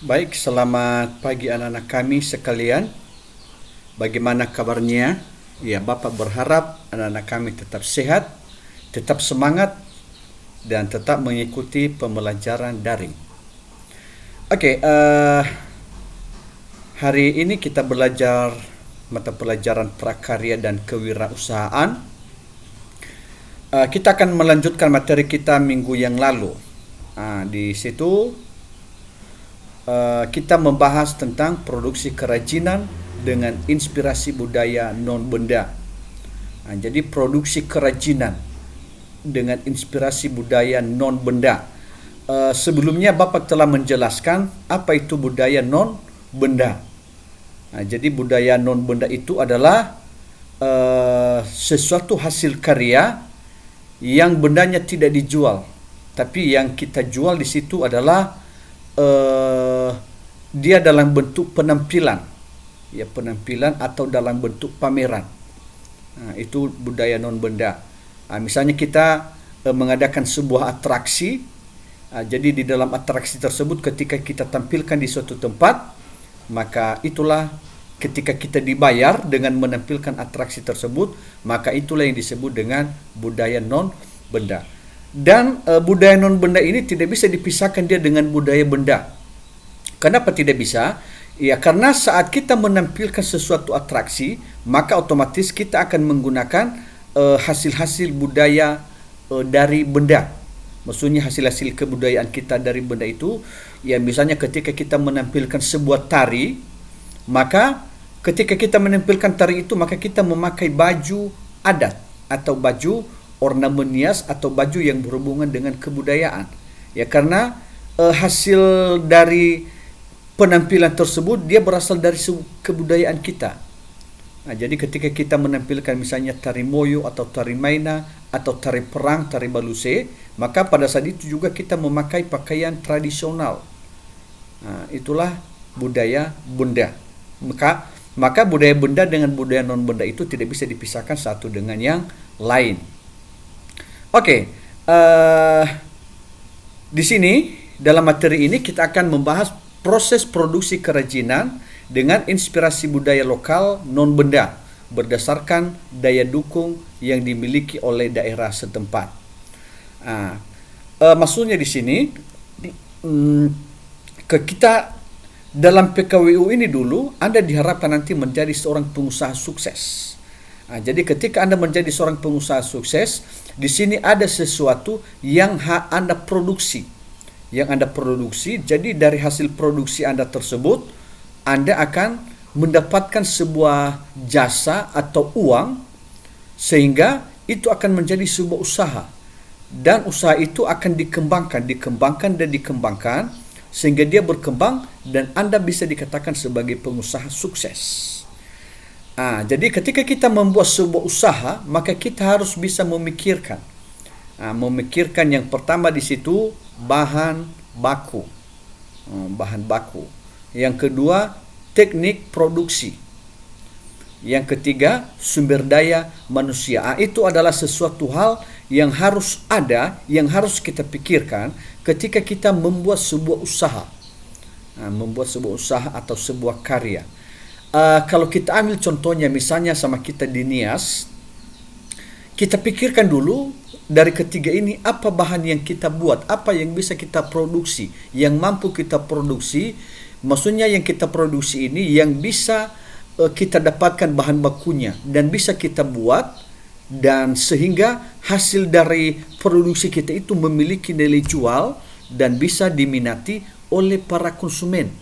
Baik, selamat pagi anak-anak kami sekalian. Bagaimana kabarnya? Ya, Bapak berharap anak-anak kami tetap sehat, tetap semangat, dan tetap mengikuti pembelajaran daring. Oke, hari ini kita belajar mata pelajaran prakarya dan kewirausahaan. Kita akan melanjutkan materi kita minggu yang lalu. Di situ kita membahas tentang produksi kerajinan dengan inspirasi budaya non-benda. Jadi produksi kerajinan dengan inspirasi budaya non-benda. Sebelumnya Bapak telah menjelaskan apa itu budaya non-benda. Jadi budaya non-benda itu adalah sesuatu hasil karya yang bendanya tidak dijual, tapi yang kita jual di situ adalah dia dalam bentuk penampilan, ya penampilan atau dalam bentuk pameran. Itu budaya non benda. Misalnya kita mengadakan sebuah atraksi, jadi di dalam atraksi tersebut ketika kita tampilkan di suatu tempat, maka itulah ketika kita dibayar dengan menampilkan atraksi tersebut, maka itulah yang disebut dengan budaya non benda. Dan budaya non benda ini tidak bisa dipisahkan dia dengan budaya benda. Kenapa tidak bisa? Ya, karena saat kita menampilkan sesuatu atraksi, maka otomatis kita akan menggunakan hasil-hasil budaya dari benda. Maksudnya hasil-hasil kebudayaan kita dari benda itu. Ya, misalnya ketika kita menampilkan sebuah tari, maka ketika kita menampilkan tari itu, maka kita memakai baju adat atau baju ornamen hias atau baju yang berhubungan dengan kebudayaan. Ya, karena hasil dari penampilan tersebut dia berasal dari kebudayaan kita. Jadi ketika kita menampilkan misalnya tari moyo atau tari maina atau tari perang, tari baluse, maka pada saat itu juga kita memakai pakaian tradisional. Itulah budaya benda. Maka budaya benda dengan budaya non benda itu tidak bisa dipisahkan satu dengan yang lain. Oke, di sini dalam materi ini kita akan membahas proses produksi kerajinan dengan inspirasi budaya lokal non benda berdasarkan daya dukung yang dimiliki oleh daerah setempat. Maksudnya di sini kita dalam PKWU ini dulu Anda diharapkan nanti menjadi seorang pengusaha sukses. Jadi ketika Anda menjadi seorang pengusaha sukses, di sini ada sesuatu yang Anda produksi. Yang Anda produksi, jadi dari hasil produksi Anda tersebut, Anda akan mendapatkan sebuah jasa atau uang, sehingga itu akan menjadi sebuah usaha. Dan usaha itu akan dikembangkan, sehingga dia berkembang dan Anda bisa dikatakan sebagai pengusaha sukses. Jadi ketika kita membuat sebuah usaha, maka kita harus bisa memikirkan. Memikirkan yang pertama di situ bahan baku. Yang kedua, teknik produksi. Yang ketiga, sumber daya manusia. Itu adalah sesuatu hal yang harus ada, yang harus kita pikirkan ketika kita membuat sebuah usaha. Membuat sebuah usaha atau sebuah karya. Kalau kita ambil contohnya misalnya sama kita di Nias, kita pikirkan dulu dari ketiga ini apa bahan yang kita buat, apa yang bisa kita produksi, yang mampu kita produksi. Maksudnya yang kita produksi ini yang bisa kita dapatkan bahan bakunya dan bisa kita buat, dan sehingga hasil dari produksi kita itu memiliki nilai jual dan bisa diminati oleh para konsumen.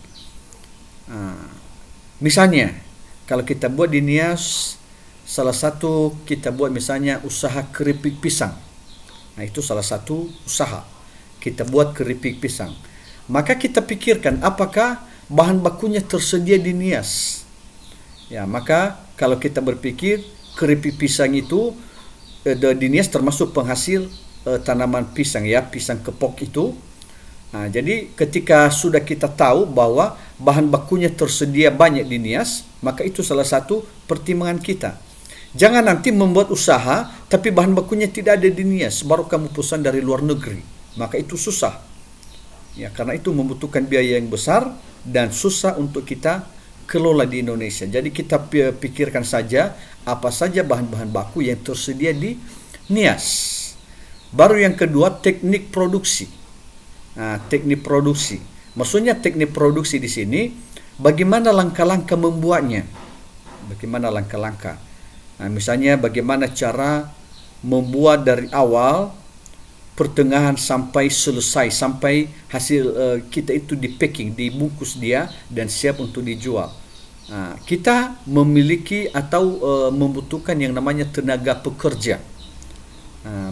Misalnya, kalau kita buat di Nias, salah satu kita buat misalnya usaha keripik pisang. Itu salah satu usaha. Kita buat keripik pisang. Maka kita pikirkan apakah bahan bakunya tersedia di Nias. Ya, maka kalau kita berpikir keripik pisang itu di Nias termasuk penghasil tanaman pisang, ya, pisang kepok itu. Jadi ketika sudah kita tahu bahwa bahan bakunya tersedia banyak di Nias, maka itu salah satu pertimbangan kita. Jangan nanti membuat usaha tapi bahan bakunya tidak ada di Nias, baru kamu pesan dari luar negeri, maka itu susah. Ya, karena itu membutuhkan biaya yang besar dan susah untuk kita kelola di Indonesia. Jadi kita pikirkan saja apa saja bahan-bahan baku yang tersedia di Nias. Baru yang kedua, teknik produksi. Teknik produksi. Maksudnya teknik produksi di sini, bagaimana langkah-langkah membuatnya? Bagaimana langkah-langkah? Misalnya bagaimana cara membuat dari awal, pertengahan sampai selesai, sampai hasil kita itu di packing, dibungkus dia dan siap untuk dijual. Kita memiliki atau membutuhkan yang namanya tenaga pekerja.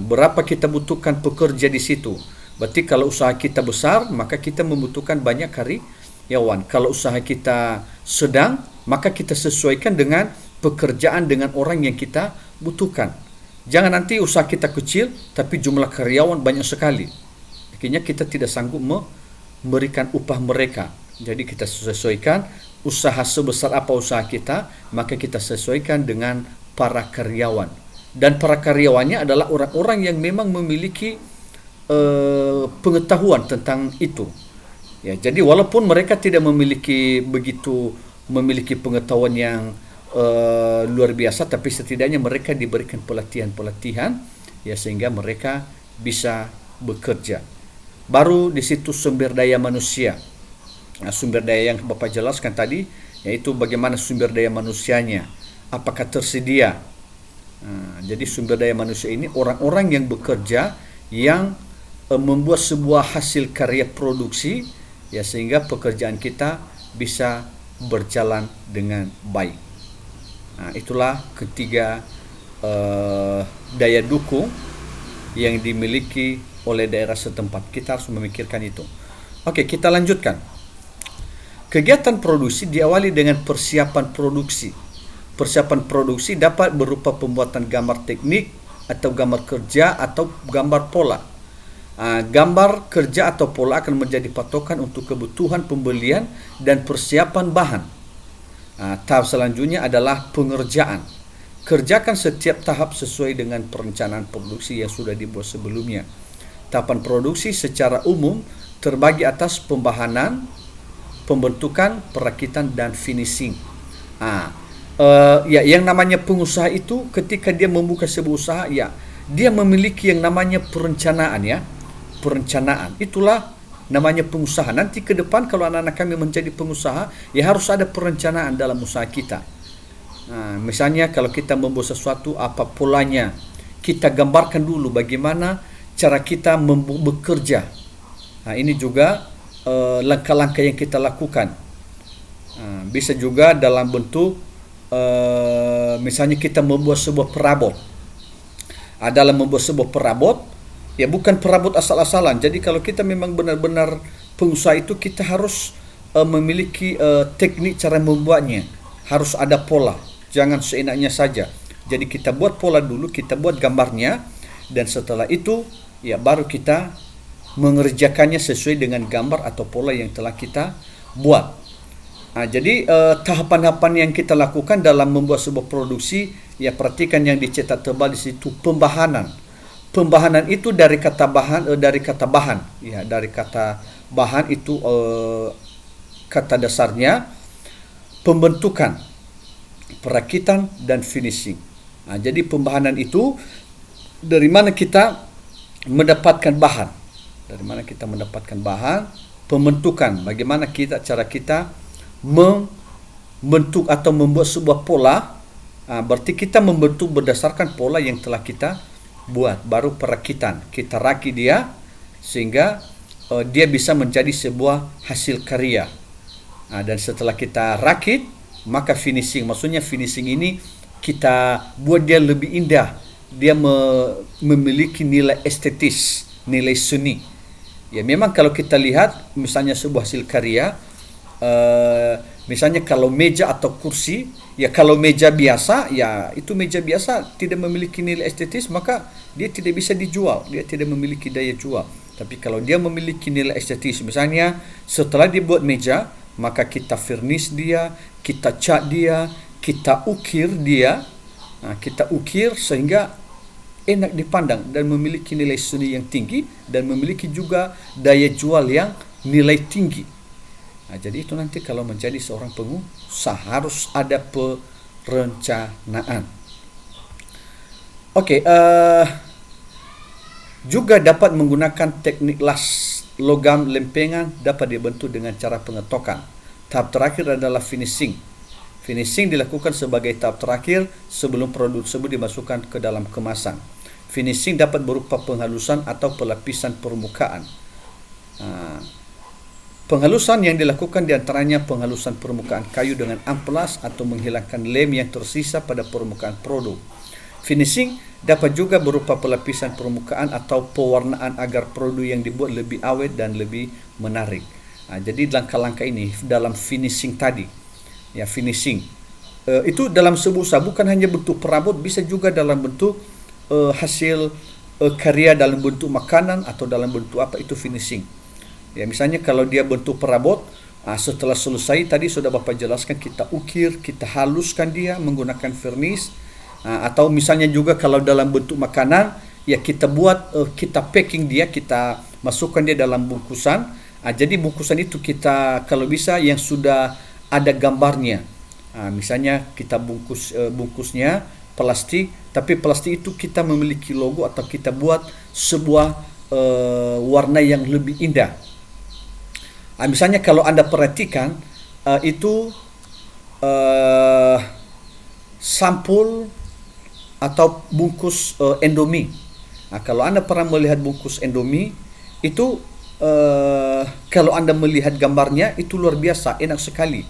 Berapa kita butuhkan pekerja di situ? Berarti kalau usaha kita besar, maka kita membutuhkan banyak karyawan. Kalau usaha kita sedang, maka kita sesuaikan dengan pekerjaan dengan orang yang kita butuhkan. Jangan nanti usaha kita kecil, tapi jumlah karyawan banyak sekali. Akhirnya kita tidak sanggup memberikan upah mereka. Jadi kita sesuaikan usaha sebesar apa usaha kita, maka kita sesuaikan dengan para karyawan. Dan para karyawannya adalah orang-orang yang memang memiliki pengetahuan tentang itu. Ya, jadi walaupun mereka tidak memiliki pengetahuan yang luar biasa, tapi setidaknya mereka diberikan pelatihan-pelatihan ya sehingga mereka bisa bekerja. Baru di situ sumber daya manusia. Sumber daya yang Bapak jelaskan tadi, yaitu bagaimana sumber daya manusianya, apakah tersedia. Jadi sumber daya manusia ini orang-orang yang bekerja, yang membuat sebuah hasil karya produksi ya sehingga pekerjaan kita bisa berjalan dengan baik. Itulah ketiga daya dukung yang dimiliki oleh daerah setempat. Kita harus memikirkan itu. Oke, kita lanjutkan. Kegiatan produksi diawali dengan persiapan produksi. Persiapan produksi dapat berupa pembuatan gambar teknik atau gambar kerja atau gambar pola. Gambar kerja atau pola akan menjadi patokan untuk kebutuhan pembelian dan persiapan bahan. Tahap selanjutnya adalah pengerjaan. Kerjakan setiap tahap sesuai dengan perencanaan produksi yang sudah dibuat sebelumnya. Tahapan produksi secara umum terbagi atas pembahanan, pembentukan, perakitan, dan finishing. Yang namanya pengusaha itu ketika dia membuka sebuah usaha, ya dia memiliki yang namanya perencanaan, ya. Perencanaan itulah namanya pengusaha. Nanti ke depan kalau anak-anak kami menjadi pengusaha, ya harus ada perencanaan dalam usaha kita. Misalnya kalau kita membuat sesuatu, apa polanya, kita gambarkan dulu bagaimana cara kita bekerja. Ini juga langkah-langkah yang kita lakukan. Bisa juga dalam bentuk misalnya kita membuat sebuah perabot. Dalam membuat sebuah perabot, ya bukan perabot asal-asalan. Jadi kalau kita memang benar-benar pengusaha itu, kita harus memiliki teknik cara membuatnya. Harus ada pola, jangan seenaknya saja. Jadi kita buat pola dulu, kita buat gambarnya, dan setelah itu ya baru kita mengerjakannya sesuai dengan gambar atau pola yang telah kita buat. Jadi tahapan-tahapan yang kita lakukan dalam membuat sebuah produksi, ya perhatikan yang dicetak tebal di situ, pembahanan. Pembahanan itu dari kata bahan, ya dari kata bahan itu kata dasarnya pembentukan, perakitan, dan finishing. Jadi pembahanan itu dari mana kita mendapatkan bahan, pembentukan, bagaimana cara kita membentuk atau membuat sebuah pola. Berarti kita membentuk berdasarkan pola yang telah kita buat. Baru perakitan, kita rakit dia sehingga dia bisa menjadi sebuah hasil karya. Dan setelah kita rakit, maka finishing, maksudnya finishing ini kita buat dia lebih indah, dia memiliki nilai estetis, nilai seni. Ya memang kalau kita lihat misalnya sebuah hasil karya, misalnya kalau meja atau kursi, ya kalau meja biasa, ya itu meja biasa tidak memiliki nilai estetis, maka dia tidak bisa dijual, dia tidak memiliki daya jual. Tapi kalau dia memiliki nilai estetis, misalnya setelah dibuat meja, maka kita furnish dia, kita cat dia, kita ukir dia, kita ukir sehingga enak dipandang dan memiliki nilai seni yang tinggi dan memiliki juga daya jual yang nilai tinggi. Jadi itu nanti kalau menjadi seorang pengusaha harus ada perencanaan. Okey, juga dapat menggunakan teknik las logam lempengan dapat dibantu dengan cara pengetokan. Tahap terakhir adalah finishing. Finishing dilakukan sebagai tahap terakhir sebelum produk tersebut dimasukkan ke dalam kemasan. Finishing dapat berupa penghalusan atau pelapisan permukaan. Penghalusan yang dilakukan diantaranya penghalusan permukaan kayu dengan amplas atau menghilangkan lem yang tersisa pada permukaan produk. Finishing dapat juga berupa pelapisan permukaan atau pewarnaan agar produk yang dibuat lebih awet dan lebih menarik. Jadi langkah-langkah ini dalam finishing tadi. Ya, finishing. Itu dalam sebuah usaha bukan hanya bentuk perabot, bisa juga dalam bentuk hasil karya dalam bentuk makanan atau dalam bentuk apa, itu finishing. Ya, misalnya kalau dia bentuk perabot, setelah selesai tadi sudah Bapak jelaskan, kita ukir, kita haluskan dia menggunakan vernis. Atau misalnya juga kalau dalam bentuk makanan, ya kita buat, kita packing dia, kita masukkan dia dalam bungkusan. Jadi bungkusan itu kita kalau bisa yang sudah ada gambarnya. Misalnya kita bungkusnya plastik, tapi plastik itu kita memiliki logo atau kita buat sebuah warna yang lebih indah. Misalnya kalau Anda perhatikan, itu sampul atau bungkus Indomie. Kalau Anda pernah melihat bungkus Indomie, itu kalau Anda melihat gambarnya, itu luar biasa, enak sekali.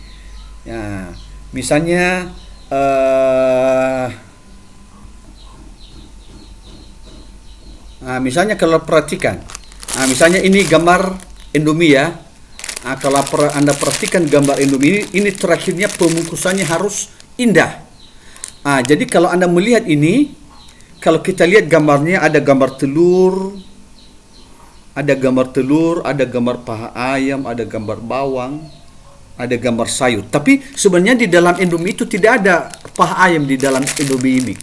Ya, misalnya misalnya kalau perhatikan, misalnya ini gambar Indomie ya. Kalau Anda perhatikan gambar Indomie ini terakhirnya pembungkusannya harus indah. Jadi kalau Anda melihat ini, kalau kita lihat gambarnya ada gambar telur, ada gambar paha ayam, ada gambar bawang, ada gambar sayur. Tapi sebenarnya di dalam Indomie itu tidak ada paha ayam di dalam Indomie ini.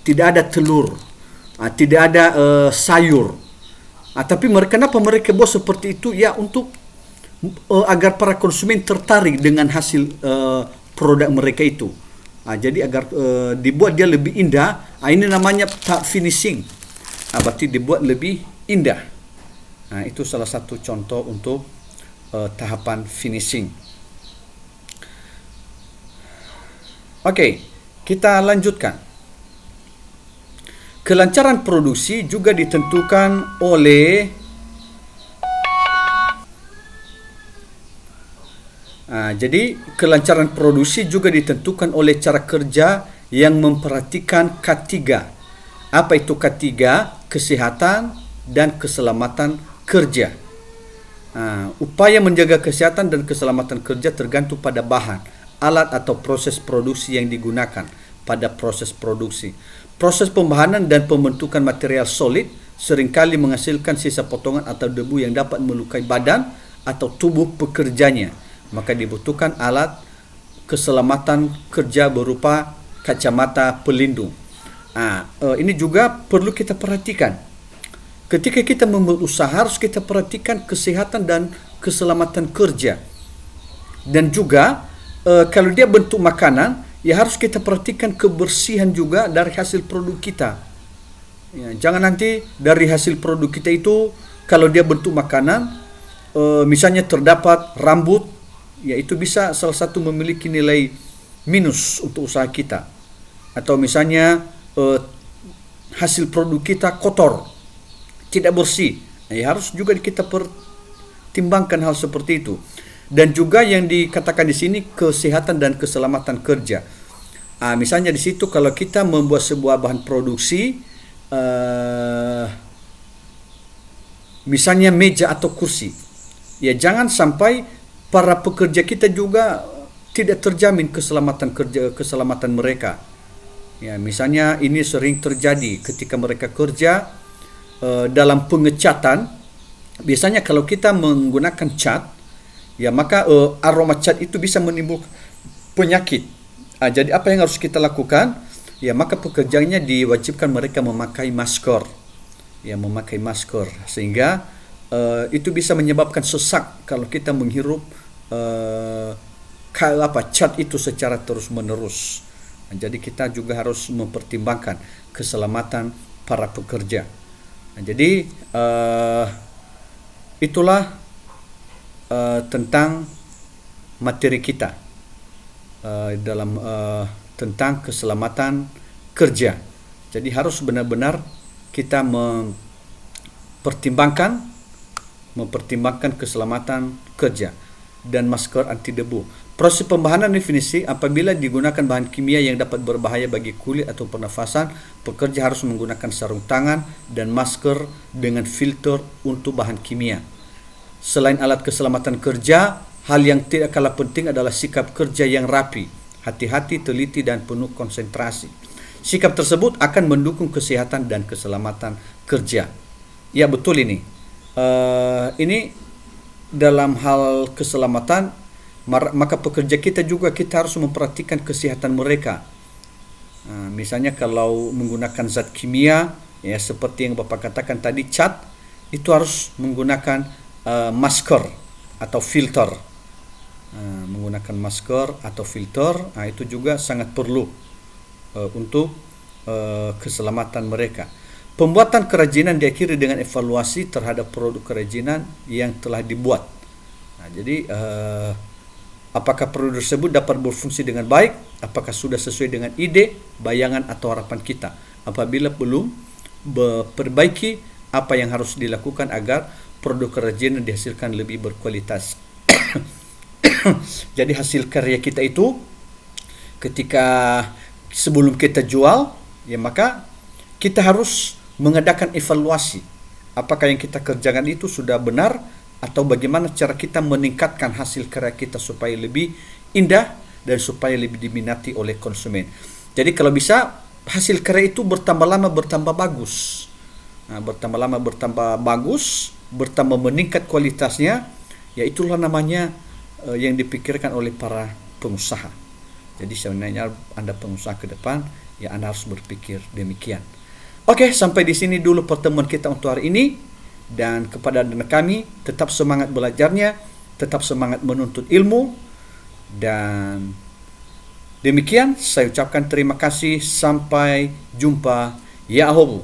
Tidak ada telur, tidak ada sayur. Tapi kenapa mereka buat seperti itu? Ya, untuk agar para konsumen tertarik dengan hasil produk mereka itu. Jadi agar dibuat dia lebih indah. Ini namanya tahap finishing. Berarti dibuat lebih indah. Itu salah satu contoh untuk tahapan finishing. Okey, kita lanjutkan. Kelancaran produksi juga ditentukan oleh jadi kelancaran produksi juga ditentukan oleh cara kerja yang memperhatikan K3. Apa itu K3? Kesehatan dan keselamatan kerja. Upaya menjaga kesehatan dan keselamatan kerja tergantung pada bahan, alat atau proses produksi yang digunakan pada proses produksi. Proses pembahanan dan pembentukan material solid seringkali menghasilkan sisa potongan atau debu yang dapat melukai badan atau tubuh pekerjanya. Maka dibutuhkan alat keselamatan kerja berupa kacamata pelindung. Ini juga perlu kita perhatikan. Ketika kita membuat usaha, harus kita perhatikan kesehatan dan keselamatan kerja. Dan juga kalau dia bentuk makanan, ya harus kita perhatikan kebersihan juga dari hasil produk kita. Ya, jangan nanti dari hasil produk kita itu, kalau dia bentuk makanan, misalnya terdapat rambut, ya itu bisa salah satu memiliki nilai minus untuk usaha kita. Atau misalnya hasil produk kita kotor, tidak bersih, ya harus juga kita pertimbangkan hal seperti itu. Dan juga yang dikatakan di sini kesehatan dan keselamatan kerja. Misalnya di situ kalau kita membuat sebuah bahan produksi, misalnya meja atau kursi, ya jangan sampai para pekerja kita juga tidak terjamin keselamatan mereka. Ya, misalnya ini sering terjadi ketika mereka kerja dalam pengecatan. Biasanya kalau kita menggunakan cat, ya maka aroma cat itu bisa menimbulkan penyakit. Jadi apa yang harus kita lakukan? Ya, maka pekerjanya diwajibkan mereka memakai masker. Ya, memakai masker sehingga itu bisa menyebabkan sesak kalau kita menghirup cat itu secara terus-menerus. Jadi kita juga harus mempertimbangkan keselamatan para pekerja. Jadi itulah tentang materi kita dalam tentang keselamatan kerja. Jadi harus benar-benar kita mempertimbangkan keselamatan kerja dan masker anti debu. Proses pembahanan definisi: apabila digunakan bahan kimia yang dapat berbahaya bagi kulit atau pernafasan, pekerja harus menggunakan sarung tangan dan masker dengan filter untuk bahan kimia. Selain alat keselamatan kerja, hal yang tidak kalah penting adalah sikap kerja yang rapi, hati-hati, teliti, dan penuh konsentrasi. Sikap tersebut akan mendukung kesehatan dan keselamatan kerja. Ya, betul ini. Ini dalam hal keselamatan, maka pekerja kita juga kita harus memperhatikan kesehatan mereka. Misalnya kalau menggunakan zat kimia, ya seperti yang Bapak katakan tadi, cat, itu harus menggunakan masker atau filter. Menggunakan masker atau filter, itu juga sangat perlu untuk keselamatan mereka. Pembuatan kerajinan diakhiri dengan evaluasi terhadap produk kerajinan yang telah dibuat. Jadi apakah produk tersebut dapat berfungsi dengan baik? Apakah sudah sesuai dengan ide, bayangan, atau harapan kita? Apabila belum, perbaiki apa yang harus dilakukan agar produk kerajinan dihasilkan lebih berkualitas. Jadi hasil karya kita itu ketika sebelum kita jual, ya maka kita harus mengadakan evaluasi. Apakah yang kita kerjakan itu sudah benar, atau bagaimana cara kita meningkatkan hasil karya kita supaya lebih indah dan supaya lebih diminati oleh konsumen. Jadi kalau bisa hasil karya itu bertambah lama bertambah bagus. Bertambah lama bertambah bagus, bertambah meningkat kualitasnya, ya itulah namanya yang dipikirkan oleh para pengusaha. Jadi sebenarnya Anda pengusaha ke depan, ya Anda harus berpikir demikian. Oke, sampai di sini dulu pertemuan kita untuk hari ini. Dan kepada anak kami, tetap semangat belajarnya, tetap semangat menuntut ilmu. Dan demikian, saya ucapkan terima kasih. Sampai jumpa. Ya Allah.